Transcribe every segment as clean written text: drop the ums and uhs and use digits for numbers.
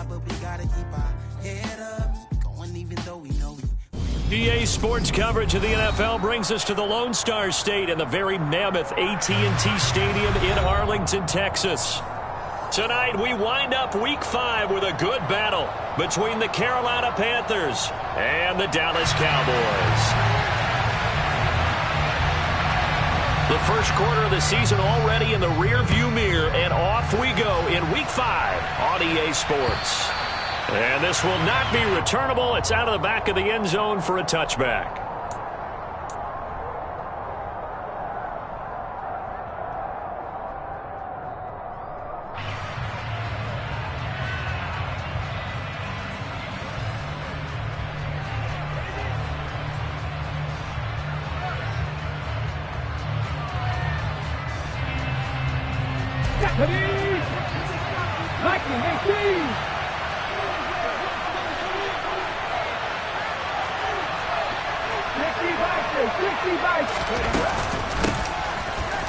but we gotta keep our head up, going even though we know we. EA Sports coverage of the NFL brings us to the Lone Star State and the very mammoth AT&T Stadium in Arlington, Texas. Tonight, we wind up Week 5 with a good battle between the Carolina Panthers and the Dallas Cowboys. The first quarter of the season already in the rearview mirror, and off we go in Week 5 on EA Sports. And this will not be returnable. It's out of the back of the end zone for a touchback.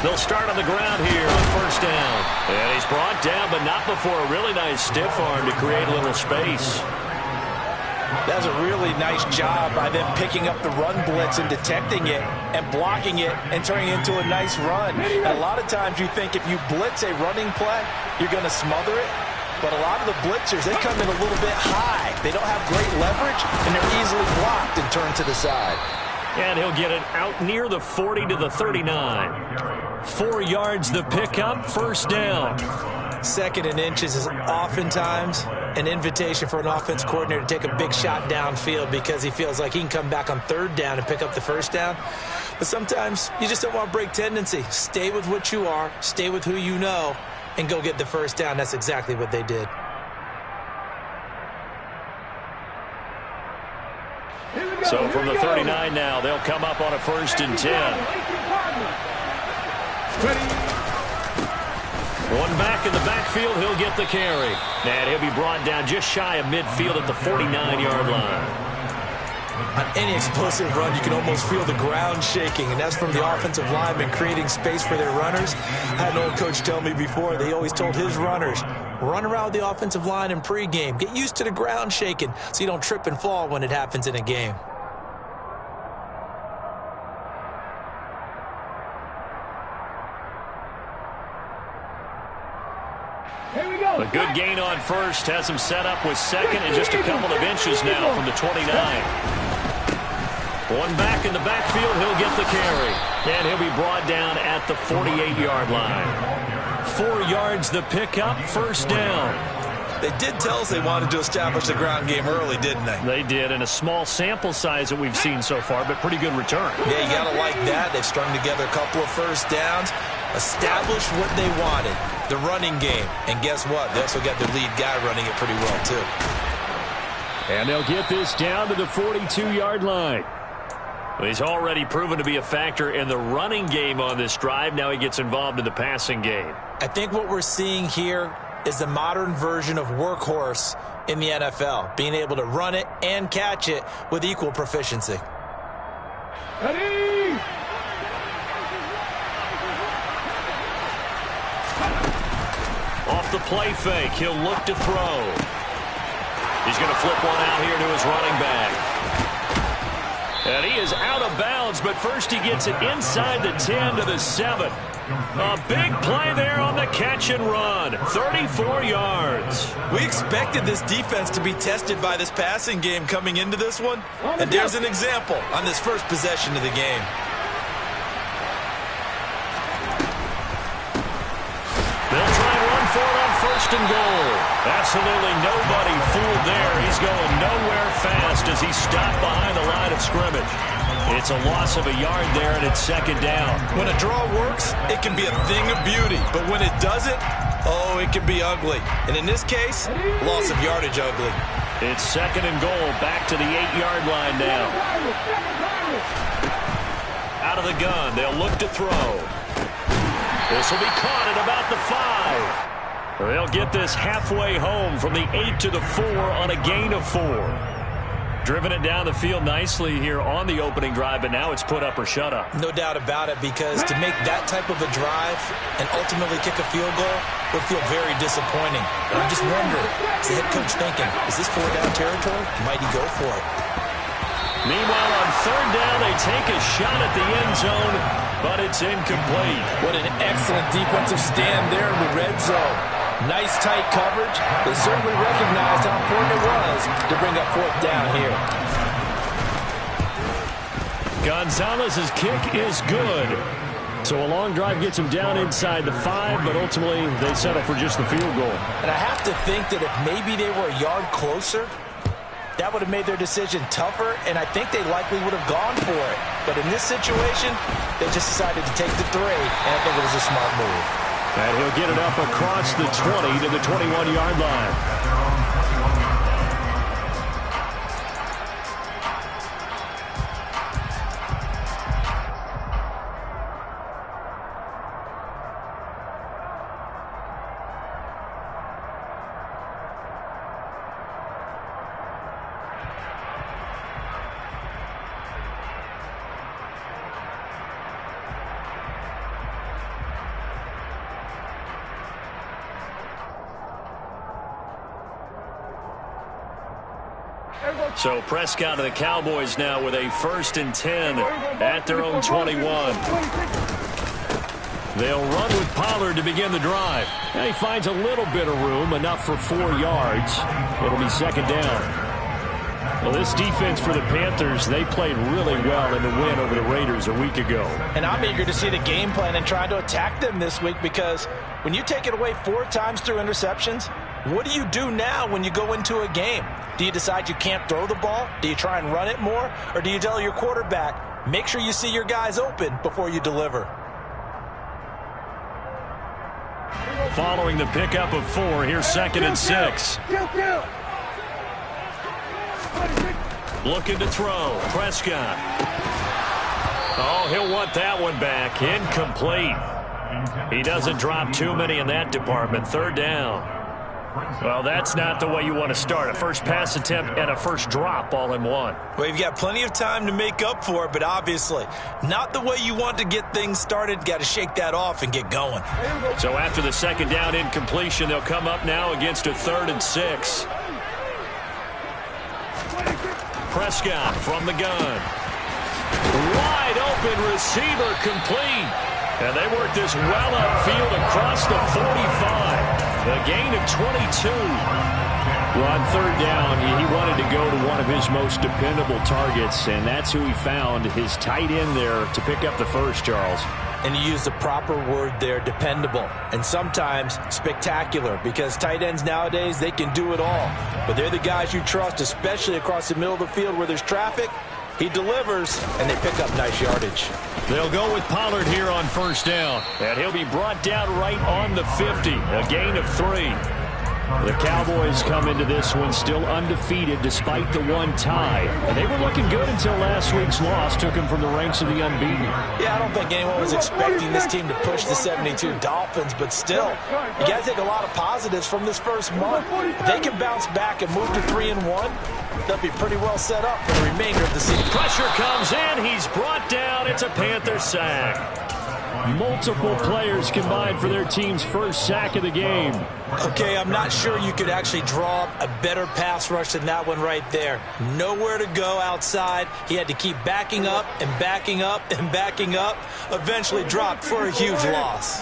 They'll start on the ground here on first down. And he's brought down, but not before a really nice stiff arm to create a little space. That's a really nice job by them picking up the run blitz and detecting it and blocking it and turning it into a nice run. And a lot of times you think if you blitz a running play, you're going to smother it. But a lot of the blitzers, they come in a little bit high. They don't have great leverage, and they're easily blocked and turned to the side. And he'll get it out near the 40 to the 39. 4 yards the pickup, first down. Second and inches is oftentimes an invitation for an offense coordinator to take a big shot downfield because he feels like he can come back on third down and pick up the first down. But sometimes you just don't want to break tendency. Stay with what you are, stay with who you know, and go get the first down. That's exactly what they did. So from the 39 now, they'll come up on a first and 10. One back in the backfield, he'll get the carry. And he'll be brought down just shy of midfield at the 49-yard line. On any explosive run, you can almost feel the ground shaking, and that's from the offensive linemen creating space for their runners. I had an old coach tell me before, they always told his runners, run around the offensive line in pregame. Get used to the ground shaking so you don't trip and fall when it happens in a game. A good gain on first has him set up with second and just a couple of inches now from the 29. One back in the backfield, he'll get the carry. And he'll be brought down at the 48-yard line. 4 yards the pickup, first down. They did tell us they wanted to establish the ground game early, didn't they? They did, and a small sample size that we've seen so far, but pretty good return. Yeah, you got to like that. They've strung together a couple of first downs, established what they wanted, the running game. And guess what? They also got their lead guy running it pretty well, too. And they'll get this down to the 42-yard line. Well, he's already proven to be a factor in the running game on this drive. Now he gets involved in the passing game. I think what we're seeing here is the modern version of workhorse in the NFL, being able to run it and catch it with equal proficiency. Ready? Off the play fake, he'll look to throw. He's going to flip one out here to his running back. And he is out of bounds, but first he gets it inside the 10 to the 7. A big play there on the catch and run. 34 yards. We expected this defense to be tested by this passing game coming into this one. And there's an example on this first possession of the game. They'll try and run for it on first and goal. Absolutely nobody fooled there. He's going nowhere fast as he's stopped behind the line of scrimmage. It's a loss of a yard there, and it's second down. When a draw works, it can be a thing of beauty. But when it doesn't, oh, it can be ugly. And in this case, loss of yardage ugly. It's second and goal, back to the 8-yard line now. Out of the gun, they'll look to throw. This will be caught at about the 5. They'll get this halfway home from the 8 to the 4 on a gain of 4. Driven it down the field nicely here on the opening drive, but now it's put up or shut up. No doubt about it, because to make that type of a drive and ultimately kick a field goal would feel very disappointing. And I'm just wondering, is the head coach thinking, is this 4-down territory? Might he go for it? Meanwhile, on 3rd down, they take a shot at the end zone, but it's incomplete. What an excellent defensive stand there in the red zone. Nice tight coverage. They certainly recognized how important it was to bring up 4th down here. Gonzalez's kick is good. So a long drive gets him down inside the 5, but ultimately they settle for just the field goal. And I have to think that if maybe they were a yard closer, that would have made their decision tougher, and I think they likely would have gone for it. But in this situation, they just decided to take the 3, and I think it was a smart move. And he'll get it up across the 20 to the 21-yard line. So Prescott and the Cowboys now with a 1st and 10 at their own 21. They'll run with Pollard to begin the drive. And he finds a little bit of room, enough for 4 yards. It'll be 2nd down. Well, this defense for the Panthers, they played really well in the win over the Raiders a week ago. And I'm eager to see the game plan and try to attack them this week, because when you take it away 4 times through interceptions, what do you do now when you go into a game? Do you decide you can't throw the ball? Do you try and run it more? Or do you tell your quarterback, make sure you see your guys open before you deliver? Following the pickup of 4, here's 2nd and 6. Looking to throw. Prescott. Oh, he'll want that one back. Incomplete. He doesn't drop too many in that department. 3rd down. Well, that's not the way you want to start. A first pass attempt and a first drop all in one. Well, you've got plenty of time to make up for it, but obviously not the way you want to get things started. Got to shake that off and get going. So after the 2nd down incompletion, they'll come up now against a 3rd and 6. Prescott from the gun. Wide open receiver, complete. And they work this well upfield across the 45. A gain of 22. Well, on 3rd down, he wanted to go to one of his most dependable targets, and that's who he found, his tight end there, to pick up the first, Charles. And you use the proper word there, dependable, and sometimes spectacular, because tight ends nowadays, they can do it all. But they're the guys you trust, especially across the middle of the field where there's traffic. He delivers, and they pick up nice yardage. They'll go with Pollard here on 1st down, and he'll be brought down right on the 50, a gain of 3. The Cowboys come into this one still undefeated despite the 1 tie. And they were looking good until last week's loss took them from the ranks of the unbeaten. Yeah, I don't think anyone was expecting this team to push the 72 Dolphins, but still, you got to take a lot of positives from this first month. If they can bounce back and move to 3-1, they'll be pretty well set up for the remainder of the season. Pressure comes in. He's brought down. It's a Panther sack. Multiple players combined for their team's first sack of the game. Okay, I'm not sure you could actually draw up a better pass rush than that one right there. Nowhere to go outside. He had to keep backing up and backing up and backing up. Eventually dropped for a huge loss.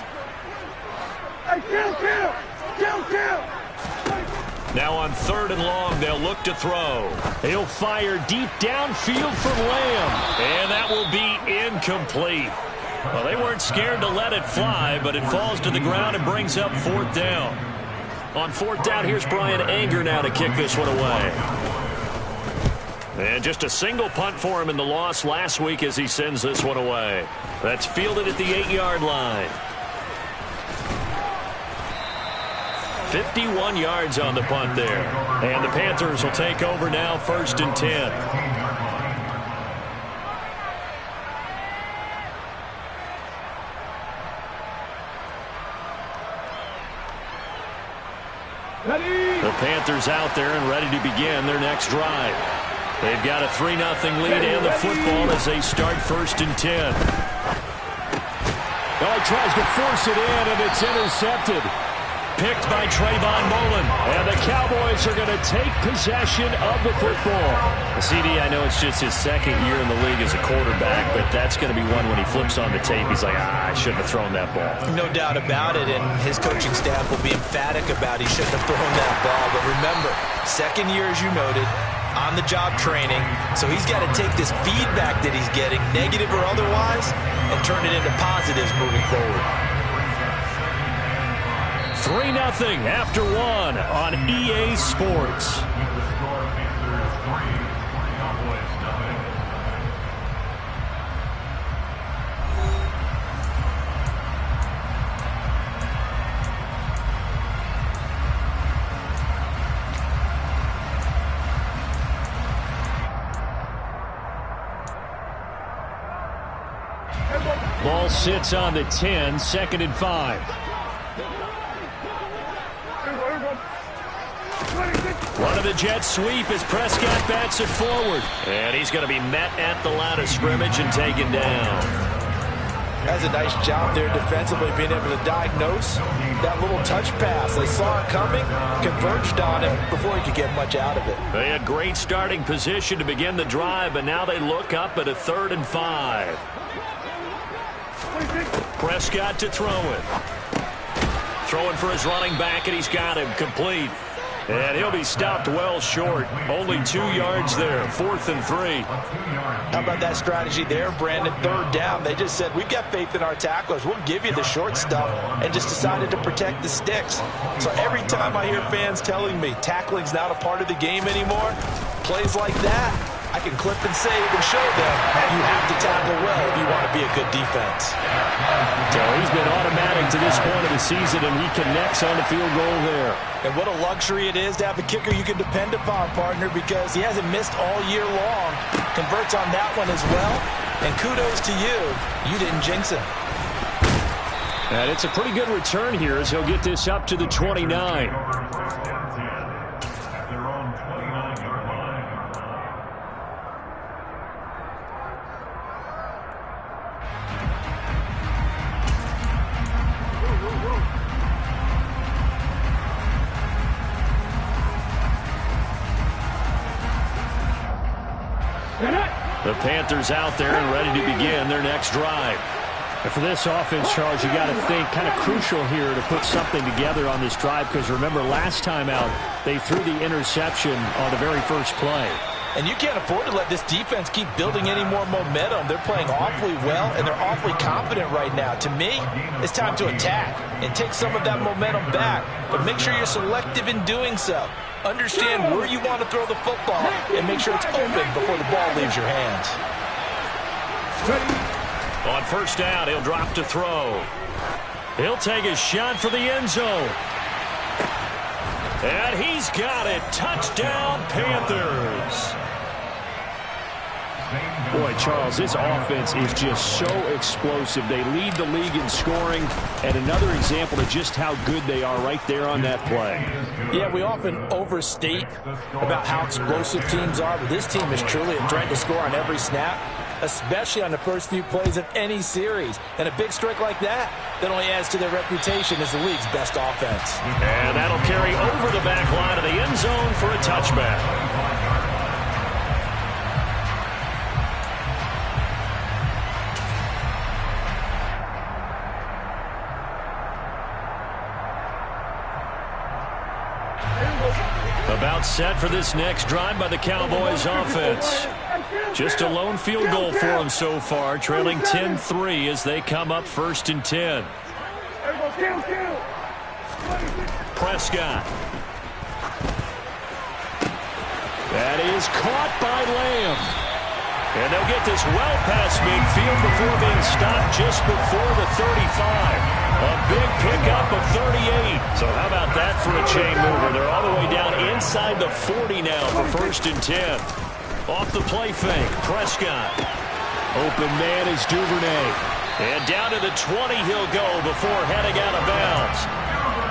Now on 3rd and long, they'll look to throw. He'll fire deep downfield from Lamb. And that will be incomplete. Well, they weren't scared to let it fly, but it falls to the ground and brings up 4th down. On 4th down, here's Brian Anger now to kick this one away. And just a single punt for him in the loss last week as he sends this one away. That's fielded at the 8-yard line. 51 yards on the punt there. And the Panthers will take over now, 1st and 10. The Panthers out there and ready to begin their next drive. They've got a 3-0 lead and the football as they start 1st and 10. Well, he tries to force it in, and it's intercepted. Picked by Trayvon Mullen. And the Cowboys are going to take possession of the football. CD, I know it's just his 2nd year in the league as a quarterback, but that's going to be one when he flips on the tape. He's like, I shouldn't have thrown that ball. No doubt about it, and his coaching staff will be emphatic about he shouldn't have thrown that ball. But remember, 2nd year, as you noted, on-the-job training. So he's got to take this feedback that he's getting, negative or otherwise, and turn it into positives moving forward. 3-0 after 1 on EA Sports. Ball sits on the 10, 2nd and 5. One of the Jets sweep as Prescott bats it forward. And he's going to be met at the line of scrimmage and taken down. That's a nice job there defensively, being able to diagnose that little touch pass. They saw it coming, converged on him before he could get much out of it. They had great starting position to begin the drive, but now they look up at a 3rd and 5. Prescott to throw it. Throwing for his running back, and he's got him complete. And he'll be stopped well short. Only 2 yards there. 4th and 3. How about that strategy there, Brandon? 3rd down. They just said, we've got faith in our tacklers. We'll give you the short stuff, and just decided to protect the sticks. So every time I hear fans telling me tackling's not a part of the game anymore, plays like that, I can clip and save and show them you have to tackle well if you want to be a good defense. So he's been automatic to this point of the season, and he connects on the field goal there. And what a luxury it is to have a kicker you can depend upon, partner, because he hasn't missed all year long. Converts on that one as well. And kudos to you. You didn't jinx him. And it's a pretty good return here as he'll get this up to the 29. The Panthers out there and ready to begin their next drive. And for this offense, Charles, you got to think kind of crucial here to put something together on this drive, because remember last time out they threw the interception on the very first play. And you can't afford to let this defense keep building any more momentum. They're playing awfully well, and they're awfully confident right now. To me, it's time to attack and take some of that momentum back. But make sure you're selective in doing so. Understand where you want to throw the football and make sure it's open before the ball leaves your hands. On 1st down, he'll drop to throw. He'll take a shot for the end zone. And he's got it. Touchdown, Panthers. Boy, Charles, this offense is just so explosive. They lead the league in scoring, and another example of just how good they are right there on that play. Yeah, we often overstate about how explosive teams are, but this team is truly a threat to score on every snap, especially on the first few plays of any series. And a big streak like that only adds to their reputation as the league's best offense. And that'll carry over the back line of the end zone for a touchback. About set for this next drive by the Cowboys offense. Just a lone field goal for them so far, trailing 10-3 as they come up 1st and 10. Prescott. That is caught by Lamb. And they'll get this well past midfield before being stopped just before the 35. A big pickup of 38. So how about that for a chain mover? They're all the way down inside the 40 now for 1st and 10. Off the play fake, Prescott. Open man is Duvernay. And down to the 20 he'll go before heading out of bounds.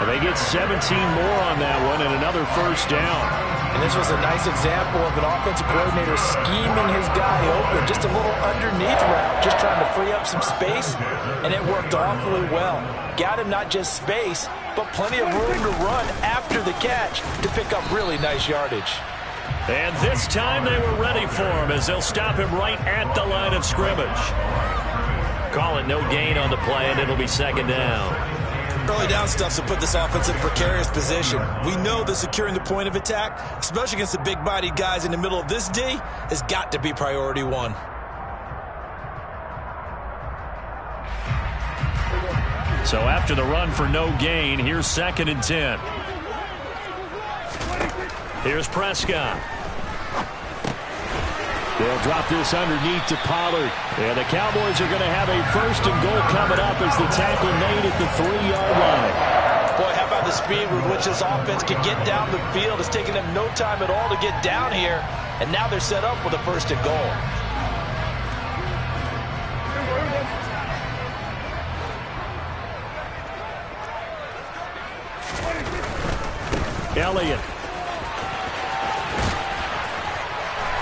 And they get 17 more on that one and another first down. And this was a nice example of an offensive coordinator scheming his guy open. Just a little underneath route, just trying to free up some space, and it worked awfully well. Got him not just space, but plenty of room to run after the catch to pick up really nice yardage. And this time they were ready for him as they'll stop him right at the line of scrimmage. Call it no gain on the play, and it'll be second down. Early down stuff to put this offense in a precarious position. We know that securing the point of attack, especially against the big-bodied guys in the middle of this D, has got to be priority one. So after the run for no gain, here's 2nd and 10. Here's Prescott. They'll drop this underneath to Pollard. And the Cowboys are going to have a 1st and goal coming up as the tackle made at the 3-yard line. Boy, how about the speed with which this offense can get down the field? It's taken them no time at all to get down here. And now they're set up with a 1st and goal. Elliott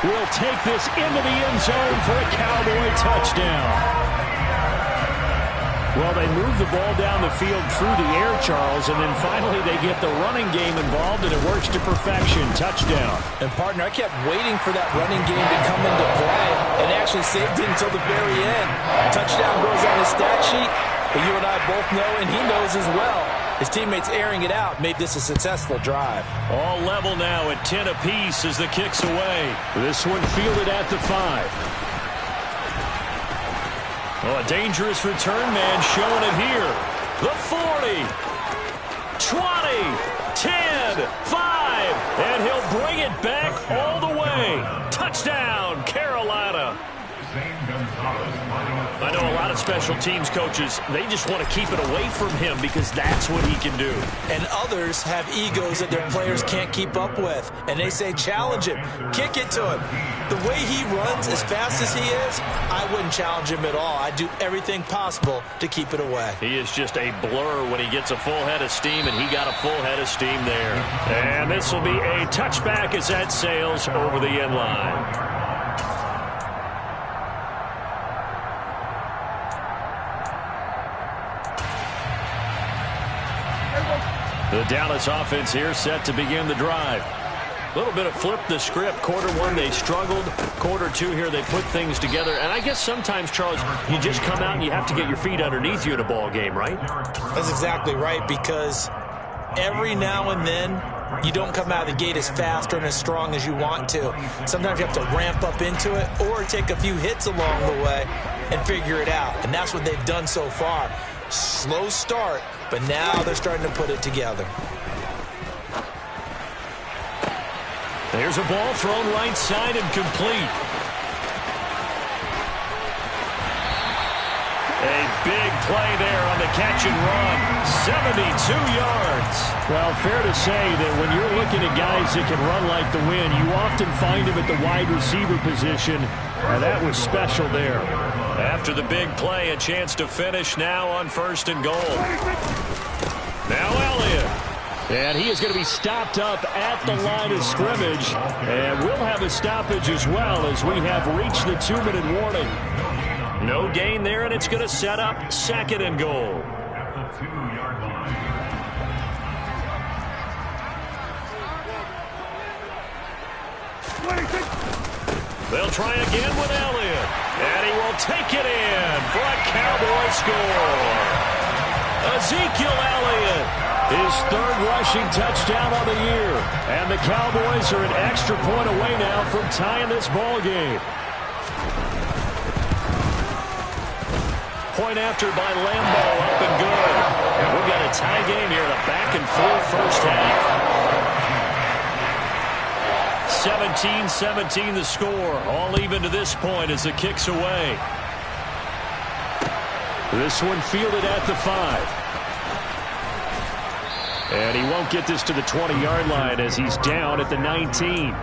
will take this into the end zone for a Cowboy touchdown. Well, they move the ball down the field through the air, Charles, and then finally they get the running game involved, and it works to perfection. Touchdown. And, partner, I kept waiting for that running game to come into play and actually saved it until the very end. Touchdown goes on the stat sheet, but you and I both know, and he knows as well, his teammates airing it out made this a successful drive. All level now at 10 apiece as the kick's away. This one fielded at the 5. Oh, a dangerous return man showing it here. The 40, 20, 10, 5, and he'll bring it back all the way. Touchdown, Carolina. I know a lot of special teams coaches, they just want to keep it away from him because that's what he can do. And others have egos that their players can't keep up with. And they say, challenge him, kick it to him. The way he runs as fast as he is, I wouldn't challenge him at all. I'd do everything possible to keep it away. He is just a blur when he gets a full head of steam, and he got a full head of steam there. And this will be a touchback as that sails over the end line. The Dallas offense here set to begin the drive. A little bit of flip the script. Quarter 1, they struggled. Quarter 2 here, they put things together. And I guess sometimes, Charles, you just come out and you have to get your feet underneath you in a ball game, right? That's exactly right, because every now and then you don't come out of the gate as fast or as strong as you want to. Sometimes you have to ramp up into it or take a few hits along the way and figure it out. And that's what they've done so far. Slow start, but now they're starting to put it together. There's a ball thrown right side and complete. A big play there on the catch and run. 72 yards. Well, fair to say that when you're looking at guys that can run like the wind, you often find them at the wide receiver position, and that was special there. After the big play, a chance to finish now on 1st and goal. Now Elliott. And he is going to be stopped up at the line of scrimmage. And we'll have a stoppage as well as we have reached the 2-minute warning. No gain there, and it's going to set up 2nd and goal. They'll try again with Elliott. And he will take it in for a Cowboy score. Ezekiel Elliott, his 3rd rushing touchdown of the year. And the Cowboys are an extra point away now from tying this ball game. Point after by Lambeau, up and good. And we've got a tie game here, a back-and-forth first half. 17-17 the score, all even to this point as the kick's away. This one fielded at the 5. And he won't get this to the 20-yard line as he's down at the 19.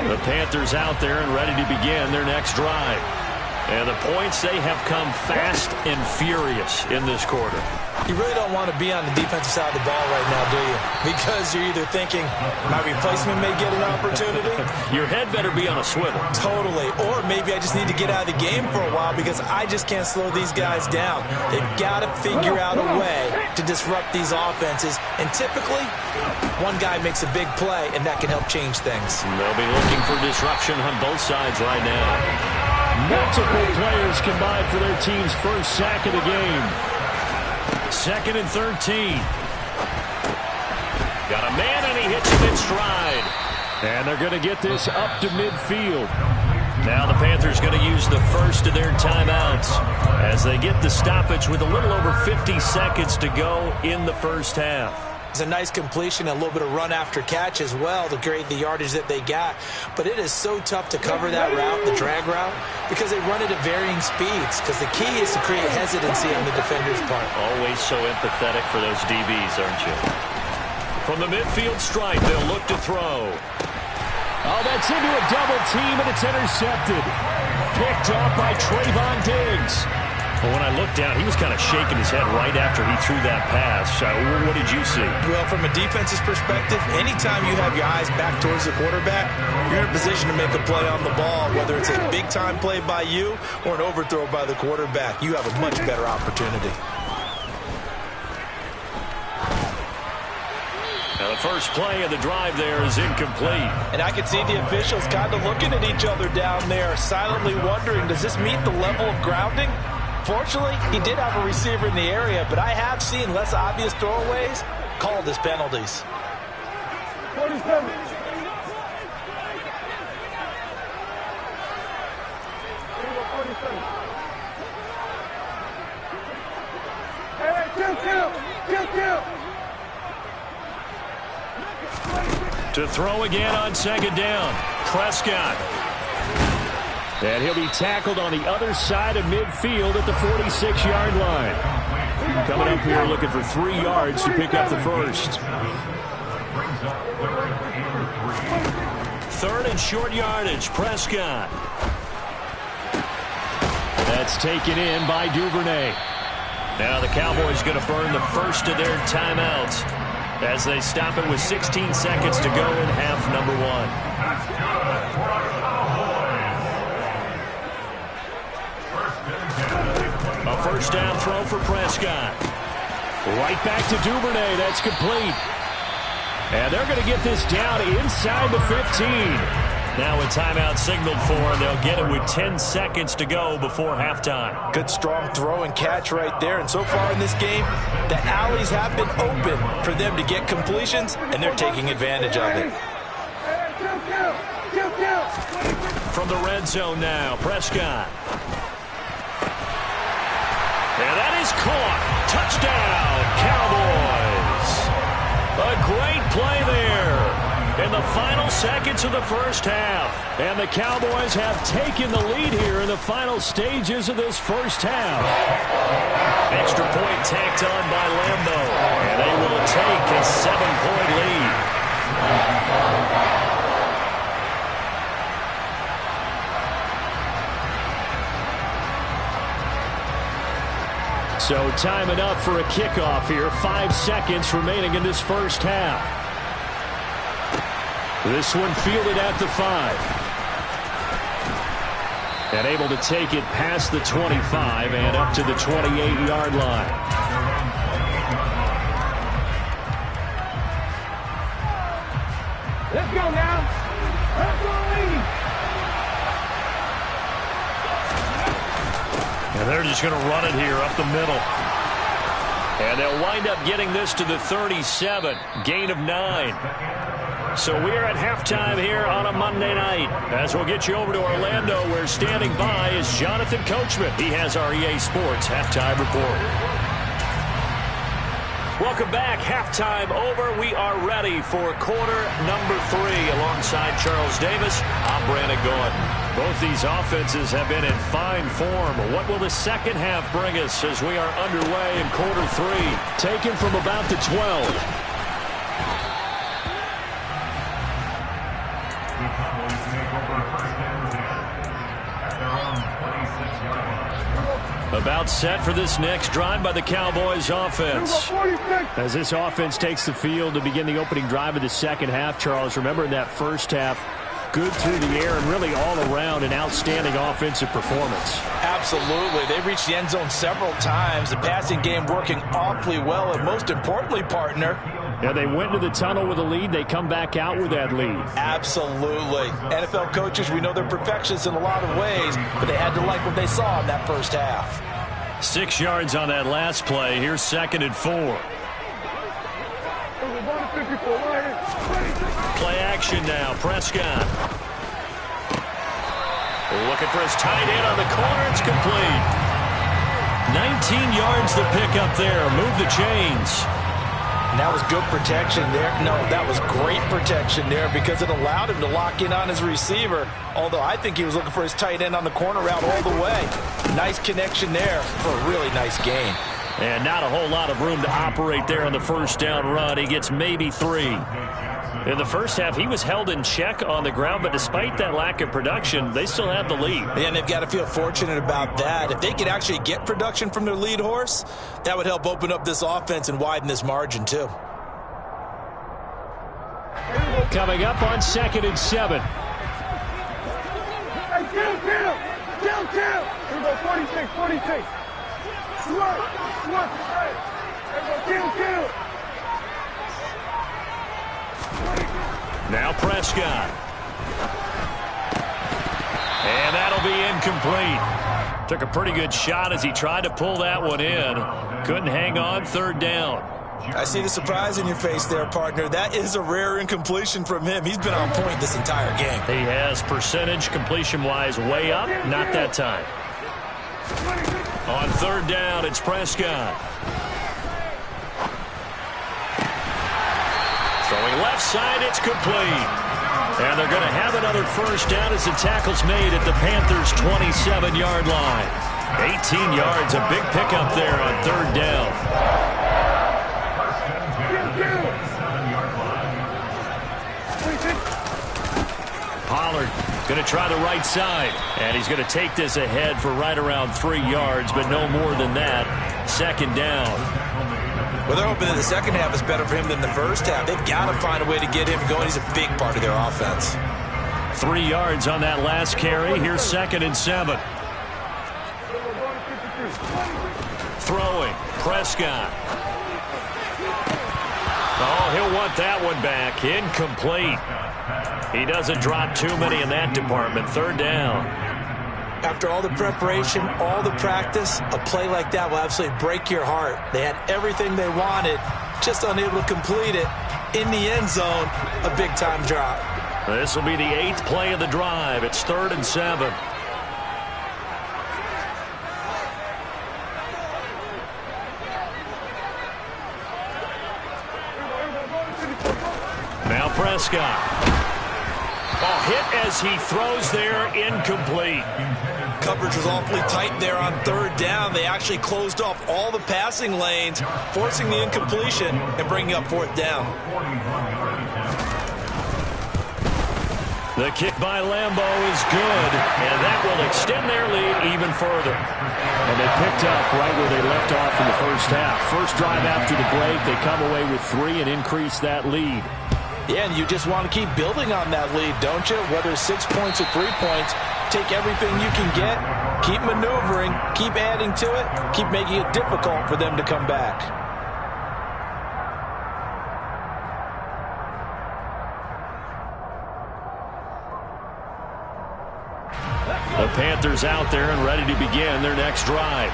The Panthers out there and ready to begin their next drive. And the points, they have come fast and furious in this quarter. You really don't want to be on the defensive side of the ball right now, do you? Because you're either thinking, my replacement may get an opportunity. Your head better be on a swivel. Totally. Or maybe I just need to get out of the game for a while because I just can't slow these guys down. They've got to figure out a way to disrupt these offenses. And typically, one guy makes a big play, and that can help change things. They'll be looking for disruption on both sides right now. Multiple players combined for their team's first sack of the game. 2nd and 13. Got a man, and he hits him in stride. And they're going to get this up to midfield. Now the Panthers going to use the first of their timeouts as they get the stoppage with a little over 50 seconds to go in the first half. It's a nice completion, a little bit of run after catch as well to create the yardage that they got. But it is so tough to cover that route, the drag route, because they run it at varying speeds. Because the key is to create hesitancy on the defender's part. Always so empathetic for those DBs, aren't you? From the midfield stripe, they'll look to throw. Oh, that's into a double team, and it's intercepted. Picked off by Trayvon Diggs. Well, when I looked down, he was kind of shaking his head right after he threw that pass. What did you see? Well, from a defense's perspective, anytime you have your eyes back towards the quarterback, you're in a position to make a play on the ball, whether it's a big-time play by you or an overthrow by the quarterback. You have a much better opportunity. Now, the first play of the drive there is incomplete. And I can see the officials kind of looking at each other down there, silently wondering, does this meet the level of grounding? Fortunately, he did have a receiver in the area, but I have seen less obvious throwaways called as penalties. 47. To throw again on 2nd down, Prescott. And he'll be tackled on the other side of midfield at the 46-yard line. Coming up here looking for 3 yards to pick up the first. 3rd and short yardage, Prescott. That's taken in by Duvernay. Now the Cowboys going to burn the first of their timeouts as they stop it with 16 seconds to go in half number 1. A first down throw for Prescott. Right back to Duvernay. That's complete. And they're going to get this down inside the 15. Now a timeout signaled for, and they'll get it with 10 seconds to go before halftime. Good strong throw and catch right there. And so far in this game, the alleys have been open for them to get completions, and they're taking advantage of it. From the red zone now, Prescott. And that is caught. Touchdown, Cowboys. A great play there in the final seconds of the first half. And the Cowboys have taken the lead here in the final stages of this first half. Extra point tacked on by Lambo. And they will take a 7-point lead. So time enough for a kickoff here. 5 seconds remaining in this first half. This one fielded at the 5. And able to take it past the 25 and up to the 28-yard line. Let's go now. Let's go, ladies. And they're just going to run it here up the middle. And they'll wind up getting this to the 37. Gain of 9. So we're at halftime here on a Monday night. As we'll get you over to Orlando, where standing by is Jonathan Coachman. He has our EA Sports halftime report. Welcome back. Halftime over. We are ready for quarter number 3. Alongside Charles Davis, I'm Brandon Gordon. Both these offenses have been in fine form. What will the second half bring us as we are underway in quarter 3? Taken from about the 12. About set for this next drive by the Cowboys offense. As this offense takes the field to begin the opening drive of the second half, Charles, remember in that first half, good through the air and really all around an outstanding offensive performance. Absolutely. They reached the end zone several times. The passing game working awfully well, and most importantly, partner, yeah, they went to the tunnel with a lead. They come back out with that lead. Absolutely. NFL coaches, we know they're perfectionists in a lot of ways, but they had to like what they saw in that first half. 6 yards on that last play. Here's 2nd and 4. Play action now. Prescott. Looking for his tight end on the corner. It's complete. 19 yards the pick up there. Move the chains. And that was good protection there. No, that was great protection there because it allowed him to lock in on his receiver. Although I think he was looking for his tight end on the corner route all the way. Nice connection there for a really nice gain. And not a whole lot of room to operate there on the first down run. He gets maybe 3. In the first half, he was held in check on the ground, but despite that lack of production, they still have the lead. And they've got to feel fortunate about that. If they could actually get production from their lead horse, that would help open up this offense and widen this margin too. Coming up on 2nd and 7. Hey, kill! Here we go, 46. Swerve. Hey, kill. Now Prescott. And that'll be incomplete. Took a pretty good shot as he tried to pull that one in. Couldn't hang on. 3rd down. I see the surprise in your face there, partner. That is a rare incompletion from him. He's been on point this entire game. He has percentage completion-wise way up. Not that time. On 3rd down, it's Prescott. Throwing left side, it's complete. And they're going to have another first down as the tackle's made at the Panthers' 27-yard line. 18 yards, a big pickup there on 3rd down. Pollard going to try the right side. And he's going to take this ahead for right around 3 yards, but no more than that. 2nd down. Well, they're hoping that the second half is better for him than the first half. They've got to find a way to get him going. He's a big part of their offense. 3 yards on that last carry. Here's 2nd and 7. Throwing. Prescott. Oh, he'll want that one back. Incomplete. He doesn't drop too many in that department. 3rd down. After all the preparation, all the practice, a play like that will absolutely break your heart. They had everything they wanted, just unable to complete it. In the end zone, a big-time drop. This will be the 8th play of the drive. It's 3rd and 7. Now Prescott. Oh, hit as he throws there, incomplete. Coverage was awfully tight there on 3rd down. They actually closed off all the passing lanes, forcing the incompletion and bringing up 4th down. The kick by Lambeau is good, and that will extend their lead even further. And they picked up right where they left off in the first half. First drive after the break, they come away with 3 and increase that lead. Yeah, and you just want to keep building on that lead, don't you? Whether it's 6 points or 3 points, take everything you can get, keep maneuvering, keep adding to it, keep making it difficult for them to come back. The Panthers out there and ready to begin their next drive.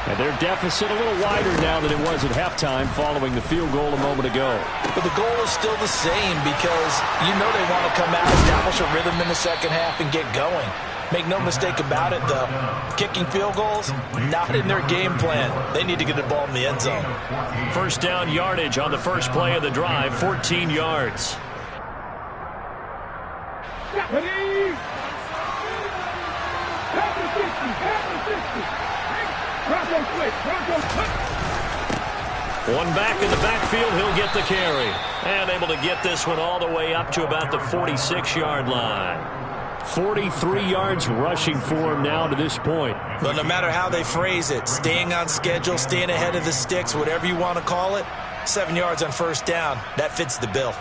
And their deficit a little wider now than it was at halftime following the field goal a moment ago. But the goal is still the same because you know they want to come out, establish a rhythm in the second half, and get going. Make no mistake about it, though. Kicking field goals, not in their game plan. They need to get the ball in the end zone. First down yardage on the first play of the drive, 14 yards. One back in the backfield, he'll get the carry. And able to get this one all the way up to about the 46-yard line. 43 yards rushing for him now to this point. Well, no matter how they phrase it, staying on schedule, staying ahead of the sticks, whatever you want to call it, 7 yards on first down, that fits the bill.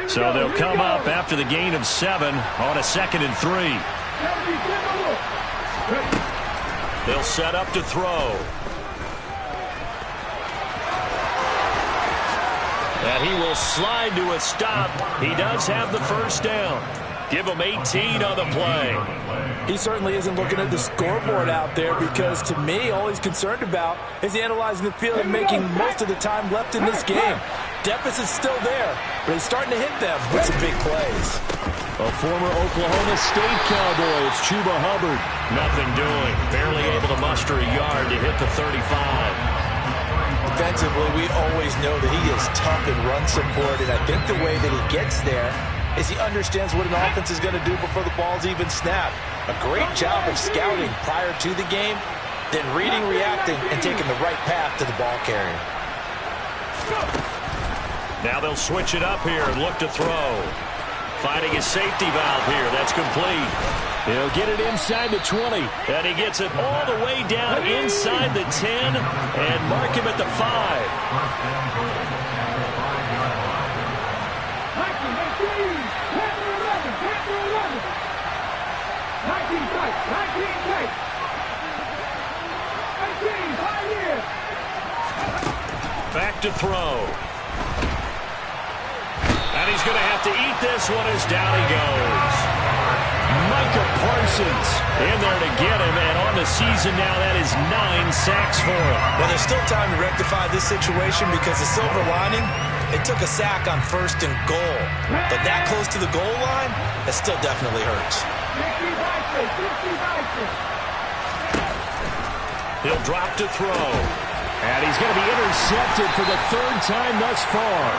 So they'll come up after the gain of 7 on a 2nd and 3. They'll set up to throw. And he will slide to a stop. He does have the first down. Give him 18 on the play. He certainly isn't looking at the scoreboard out there because, to me, all he's concerned about is analyzing the field and making most of the time left in this game. Deficit's still there, but he's starting to hit them with some big plays. A former Oklahoma State Cowboy, it's Chuba Hubbard. Nothing doing. Barely able to muster a yard to hit the 35. Defensively, we always know that he is tough in run support, and I think the way that he gets there is he understands what an offense is going to do before the ball's even snapped. A great job of scouting prior to the game, then reading, reacting, and taking the right path to the ball carrier. Now they'll switch it up here and look to throw. Finding his safety valve here. That's complete. He'll get it inside the 20. And he gets it all the way down inside the 10 and mark him at the 5. Back to throw. And he's going to have to eat this one as down he goes. Micah Parsons in there to get him, and on the season now, that is 9 sacks for him. Well, there's still time to rectify this situation because the silver lining, they took a sack on 1st and goal. But that close to the goal line, that still definitely hurts. He'll drop to throw. And he's going to be intercepted for the 3rd time thus far.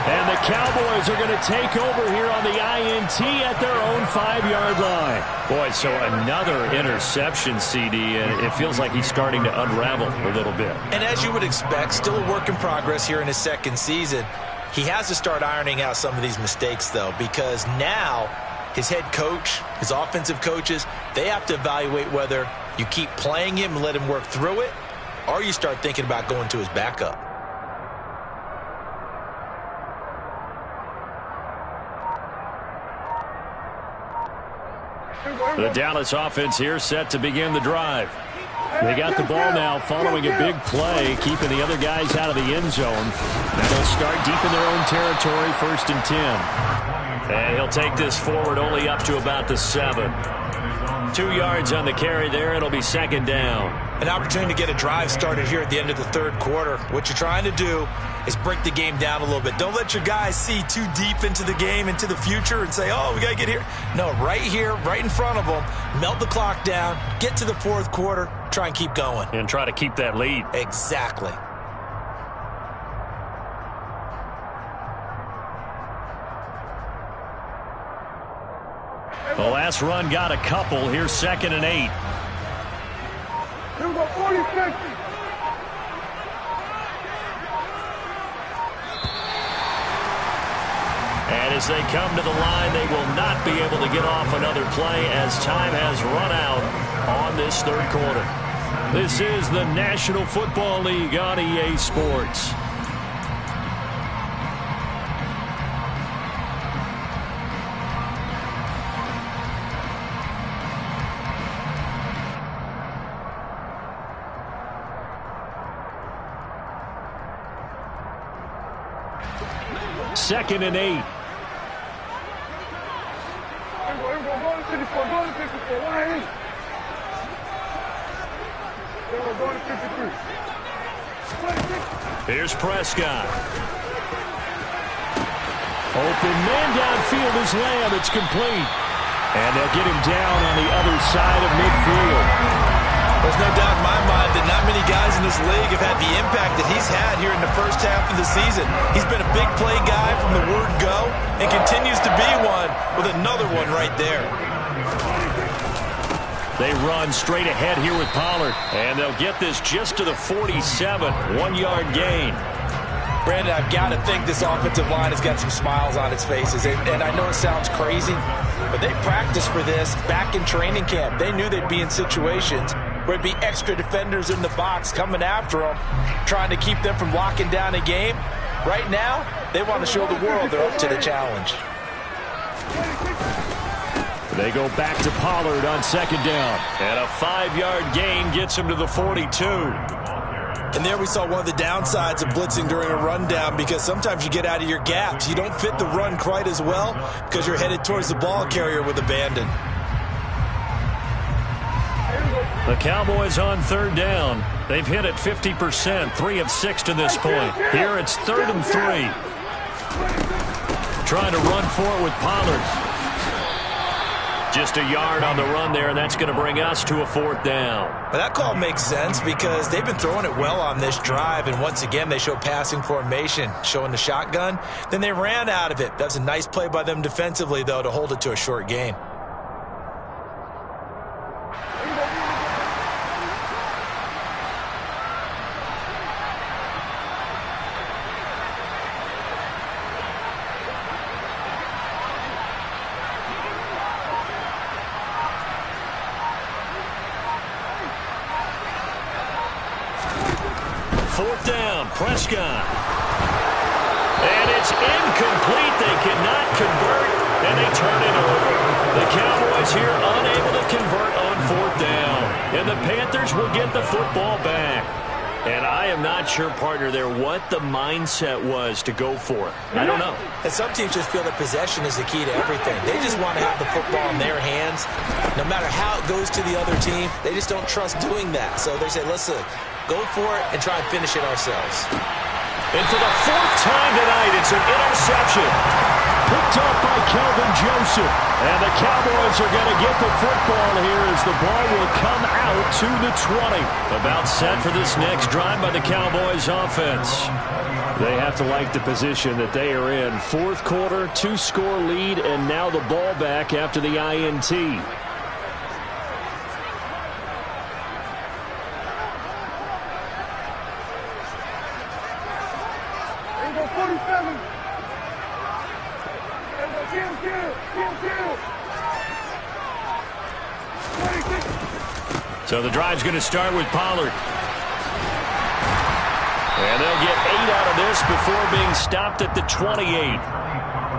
And the Cowboys are going to take over here on the INT at their own 5-yard line. Boy, so another interception, CD, and it feels like he's starting to unravel a little bit. And as you would expect, still a work in progress here in his 2nd season. He has to start ironing out some of these mistakes, though, because now his head coach, his offensive coaches, they have to evaluate whether you keep playing him and let him work through it, or you start thinking about going to his backup. The Dallas offense here set to begin the drive. They got the ball now following a big play, keeping the other guys out of the end zone. Now they'll start deep in their own territory, 1st and 10. And he'll take this forward only up to about the 7. 2 yards on the carry there. It'll be 2nd down. An opportunity to get a drive started here at the end of the 3rd quarter. What you're trying to do is break the game down a little bit. Don't let your guys see too deep into the game, into the future, and say, oh, we got to get here. No, right here, right in front of them, melt the clock down, get to the 4th quarter, try and keep going. And try to keep that lead. Exactly. The last run got a couple. Here's 2nd and 8. Here we go, 40-50. And as they come to the line, they will not be able to get off another play as time has run out on this 3rd quarter. This is the National Football League on EA Sports. Second and 8. Here we go, go to 54, go to 54, 180. Here we go to 53. Here's Prescott. Open man downfield is Lamb. It's complete. And they'll get him down on the other side of midfield. There's no doubt in my mind that not many guys in this league have had the impact that he's had here in the 1st half of the season. He's been a big play guy from the word go and continues to be one with another one right there. They run straight ahead here with Pollard. And they'll get this just to the 47. 1-yard gain. Brandon, I've got to think this offensive line has got some smiles on its faces. And I know it sounds crazy, but they practiced for this back in training camp. They knew they'd be in situations where it'd be extra defenders in the box coming after them, trying to keep them from locking down a game. Right now, they want to show the world they're up to the challenge. They go back to Pollard on second down. And a 5-yard gain gets him to the 42. And there we saw one of the downsides of blitzing during a rundown, because sometimes you get out of your gaps. You don't fit the run quite as well because you're headed towards the ball carrier with abandon. The Cowboys on third down. They've hit it 50%, 3 of 6 to this point. Here it's 3rd and 3. Trying to run for it with Pollard. Just a yard on the run there, and that's going to bring us to a 4th down. But that call makes sense because they've been throwing it well on this drive, and once again they show passing formation, showing the shotgun. Then they ran out of it. That was a nice play by them defensively, though, to hold it to a short gain. Prescott. And it's incomplete. They cannot convert, and they turn it over. The Cowboys here unable to convert on 4th down. And the Panthers will get the football back. And I am not sure, partner, there what the mindset was to go for it. I don't know. And some teams just feel that possession is the key to everything. They just want to have the football in their hands. No matter how it goes to the other team, they just don't trust doing that. So they say, listen, go for it and try and finish it ourselves. And for the 4th time tonight, it's an interception. Picked up by Kelvin Joseph. And the Cowboys are going to get the football here as the ball will come out to the 20. About set for this next drive by the Cowboys offense. They have to like the position that they are in. 4th quarter, 2-score lead, and now the ball back after the INT. So the drive's going to start with Pollard. And they'll get 8 out of this before being stopped at the 28.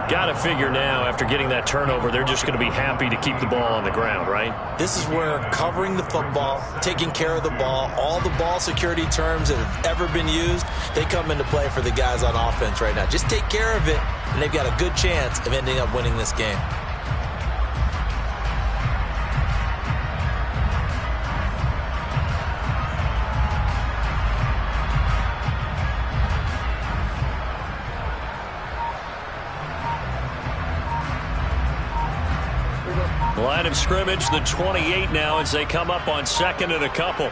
Got to figure now, after getting that turnover, they're just going to be happy to keep the ball on the ground, right? This is where covering the football, taking care of the ball, all the ball security terms that have ever been used, they come into play for the guys on offense right now. Just take care of it, and they've got a good chance of ending up winning this game. Line of scrimmage, the 28 now as they come up on 2nd and a couple.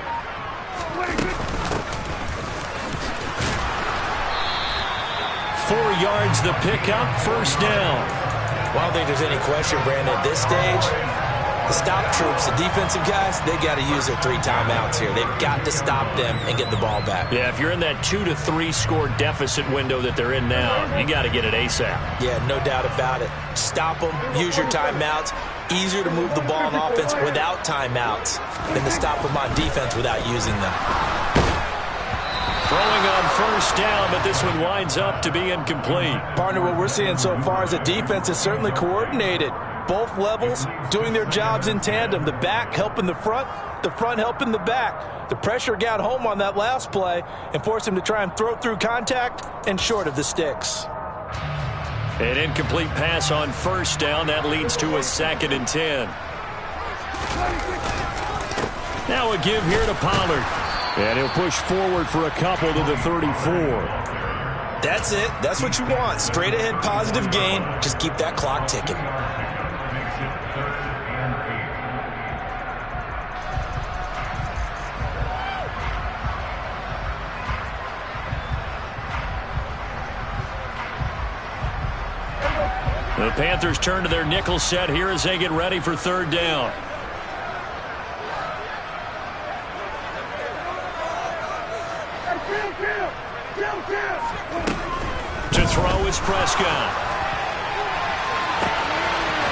4 yards the pickup, 1st down. Well, I don't think there's any question, Brandon, at this stage, the stop troops, the defensive guys, they got to use their 3 timeouts here. They've got to stop them and get the ball back. Yeah, if you're in that 2 to 3 score deficit window that they're in now, you got to get it ASAP. Yeah, no doubt about it. Stop them, use your timeouts. Easier to move the ball on offense without timeouts than to stop them on defense without using them. Throwing on 1st down, but this one winds up to be incomplete. Partner, what we're seeing so far is the defense is certainly coordinated. Both levels doing their jobs in tandem. The back helping the front helping the back. The pressure got home on that last play and forced him to try and throw through contact and short of the sticks. An incomplete pass on 1st down. That leads to a 2nd and 10. Now a give here to Pollard. And he'll push forward for a couple to the 34. That's it. That's what you want. Straight ahead positive gain. Just keep that clock ticking. The Panthers turn to their nickel set here as they get ready for 3rd down. Prescott.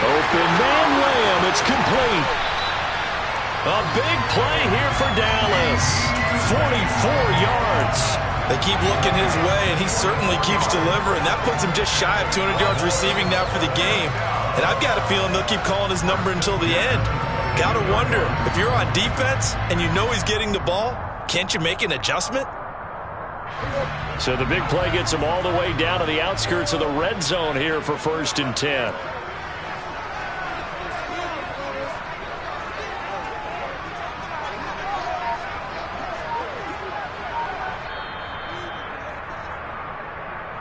Open man Lamb. It's complete. A big play here for Dallas. 44 yards. They keep looking his way, and he certainly keeps delivering. That puts him just shy of 200 yards receiving now for the game. And I've got a feeling they'll keep calling his number until the end. Got to wonder, if you're on defense and you know he's getting the ball, can't you make an adjustment? So the big play gets him all the way down to the outskirts of the red zone here for 1st and 10.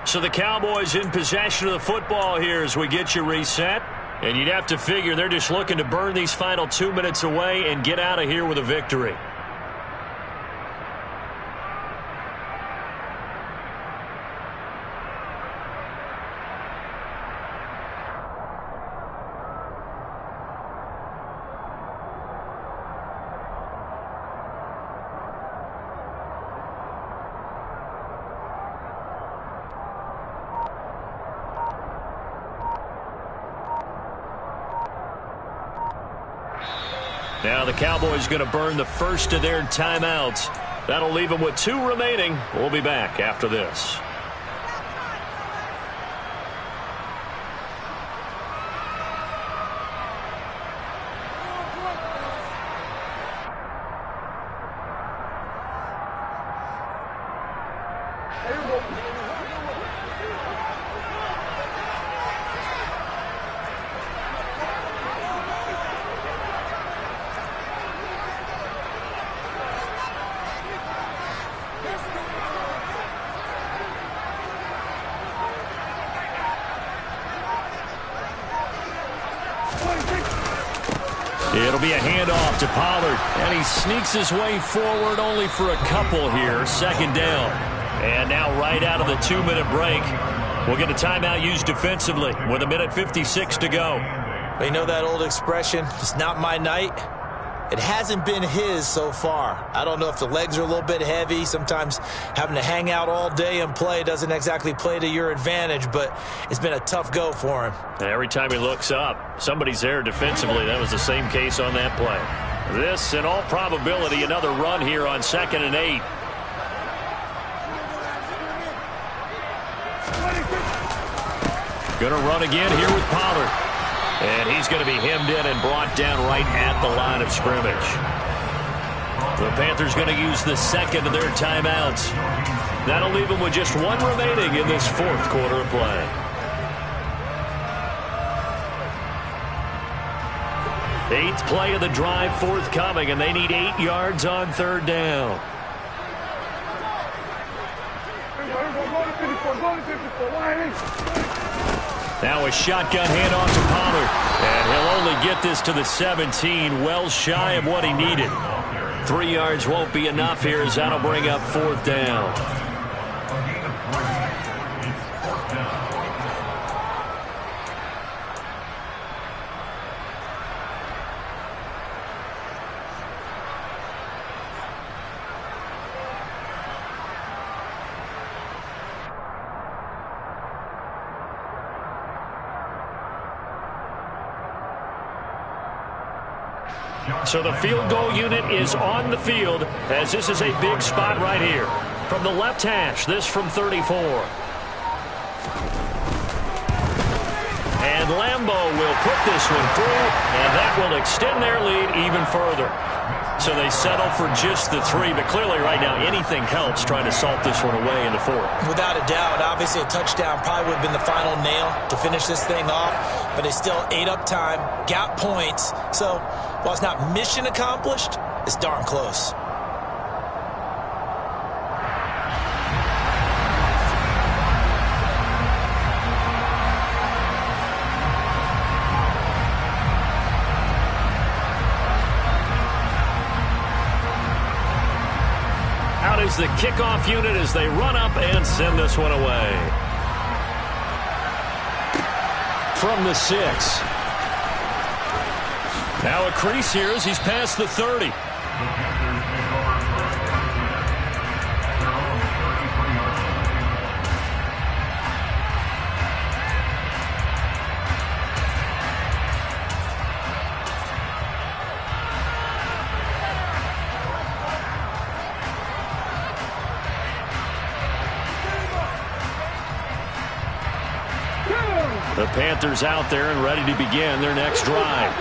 So the Cowboys in possession of the football here as we get you reset. And you'd have to figure they're just looking to burn these final 2 minutes away and get out of here with a victory. Now the Cowboys going to burn the first of their timeouts. That'll leave them with 2 remaining. We'll be back after this. It'll be a handoff to Pollard, and he sneaks his way forward only for a couple here. 2nd down. And now right out of the 2-minute break, we'll get a timeout used defensively with 1:56 to go. You know that old expression, it's not my night? It hasn't been his so far. I don't know if the legs are a little bit heavy. Sometimes having to hang out all day and play doesn't exactly play to your advantage, but it's been a tough go for him. And every time he looks up, somebody's there defensively. That was the same case on that play. This, in all probability, another run here on 2nd and 8. Going to run again here with Pollard. And he's going to be hemmed in and brought down right at the line of scrimmage. The Panthers going to use the 2nd of their timeouts. That'll leave them with just 1 remaining in this 4th quarter of play. Eighth play of the drive forthcoming, and they need 8 yards on 3rd down. Now a shotgun handoff to Pollard. And he'll only get this to the 17, well shy of what he needed. 3 yards won't be enough here as that'll bring up 4th down. So the field goal unit is on the field as this is a big spot right here. From the left hash, this from 34. And Lambeau will put this one through, and that will extend their lead even further. So they settle for just the 3, but clearly right now anything helps trying to salt this one away in the 4th. Without a doubt, obviously a touchdown probably would have been the final nail to finish this thing off, but they still ate up time, got points. So while it's not mission accomplished, it's darn close. Out is the kickoff unit as they run up and send this one away. From the 6. Now a crease here as he's past the 30. The Panthers out there and ready to begin their next drive.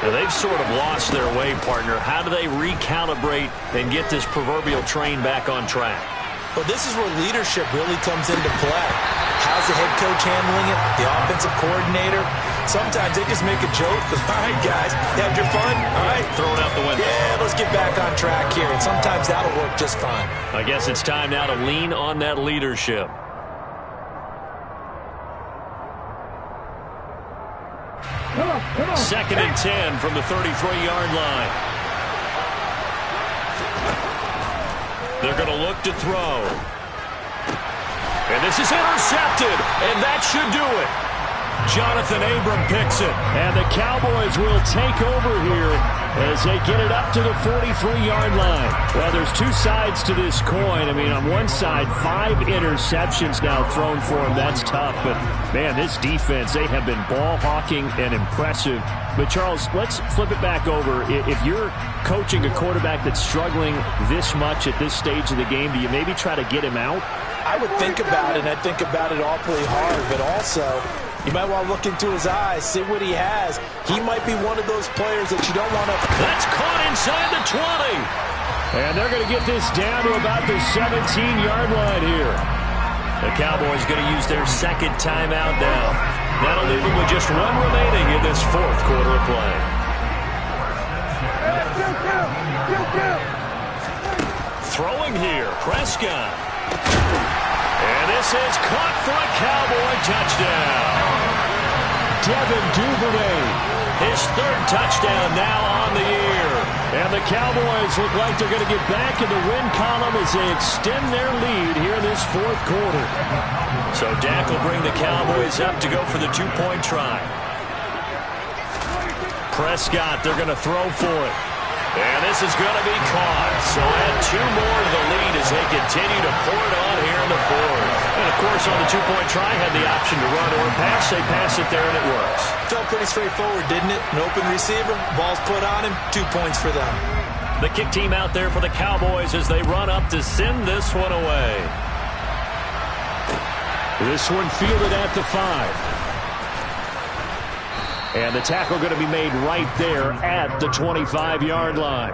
Now, they've sort of lost their way, partner. How do they recalibrate and get this proverbial train back on track? Well, this is where leadership really comes into play. How's the head coach handling it? The offensive coordinator? Sometimes they just make a joke. All right, guys, you had your fun? All right. Throw it out the window. Yeah, let's get back on track here. And sometimes that'll work just fine. I guess it's time now to lean on that leadership. Second and 10 from the 33-yard line. They're going to look to throw. And this is intercepted, and that should do it. Jonathan Abram picks it. And the Cowboys will take over here as they get it up to the 43-yard line. Well, there's two sides to this coin. I mean, on one side, 5 interceptions now thrown for him. That's tough. But, man, this defense, they have been ball hawking and impressive. But, Charles, let's flip it back over. If you're coaching a quarterback that's struggling this much at this stage of the game, do you maybe try to get him out? I would think about it, and I think about it awfully hard. But also, you might want to look into his eyes, see what he has. He might be one of those players that you don't want to... That's caught inside the 20. And they're going to get this down to about the 17-yard line here. The Cowboys going to use their second timeout now. That'll leave them with just one remaining in this fourth quarter of play. Throwing here, Prescott. And this is caught for a Cowboy touchdown. Devin Duvernay, his third touchdown now on the year. And the Cowboys look like they're going to get back in the win column as they extend their lead here in this fourth quarter. So Dak will bring the Cowboys up to go for the two-point try. Prescott, they're going to throw for it. And this is going to be caught. So add 2 more to the lead as they continue to pour it on here in the fourth. And, of course, on the two-point try, had the option to run or pass. They pass it there, and it works. Felt pretty straightforward, didn't it? An open receiver, ball's put on him, 2 points for them. The kick team out there for the Cowboys as they run up to send this one away. This one fielded at the 5. And the tackle going to be made right there at the 25-yard line.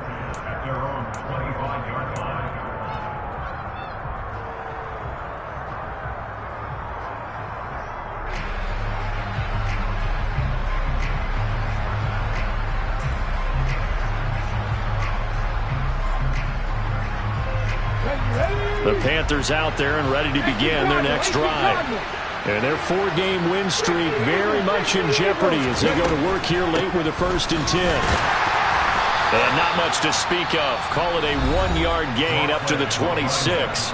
The Panthers out there and ready to begin their next drive. And their 4-game win streak very much in jeopardy as they go to work here late with a 1st and 10. And not much to speak of. Call it a 1-yard gain up to the 26.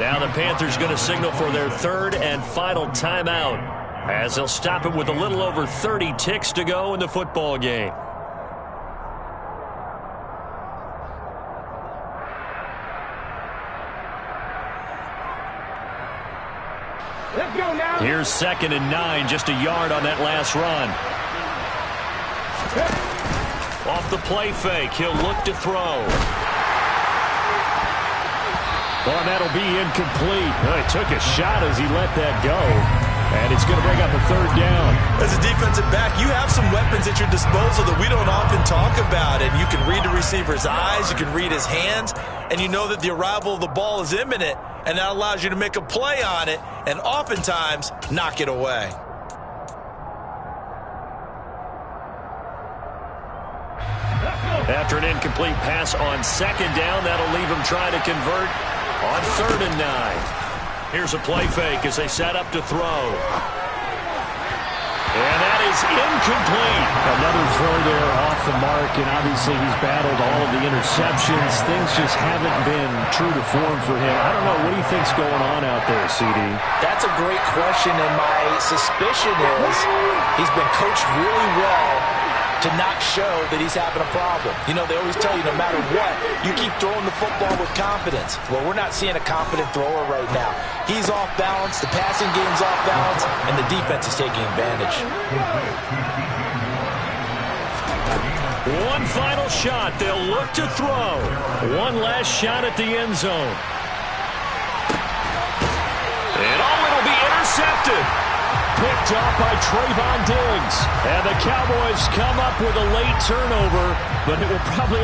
Now the Panthers going to signal for their 3rd and final timeout as they'll stop it with a little over 30 ticks to go in the football game. Here's 2nd and 9, just a yard on that last run. Off the play fake, he'll look to throw. Well, and that'll be incomplete. Well, he took a shot as he let that go. And it's going to bring up a 3rd down. As a defensive back, you have some weapons at your disposal that we don't often talk about. And you can read the receiver's eyes, you can read his hands, and you know that the arrival of the ball is imminent. And that allows you to make a play on it and oftentimes knock it away. After an incomplete pass on 2nd down, that'll leave him trying to convert on 3rd and 9. Here's a play fake as they set up to throw. And that is incomplete. Another throw there off the mark, and obviously he's battled all of the interceptions. Things just haven't been true to form for him. I don't know. What do you think's going on out there, CD? That's a great question, and my suspicion is he's been coached really well to not show that he's having a problem. You know, they always tell you no matter what, you keep throwing the football with confidence. Well, we're not seeing a confident thrower right now. He's off balance, the passing game's off balance, and the defense is taking advantage. One final shot. They'll look to throw. One last shot at the end zone. And it'll be intercepted. picked off by Trayvon Diggs. And the Cowboys come up with a late turnover, but it will probably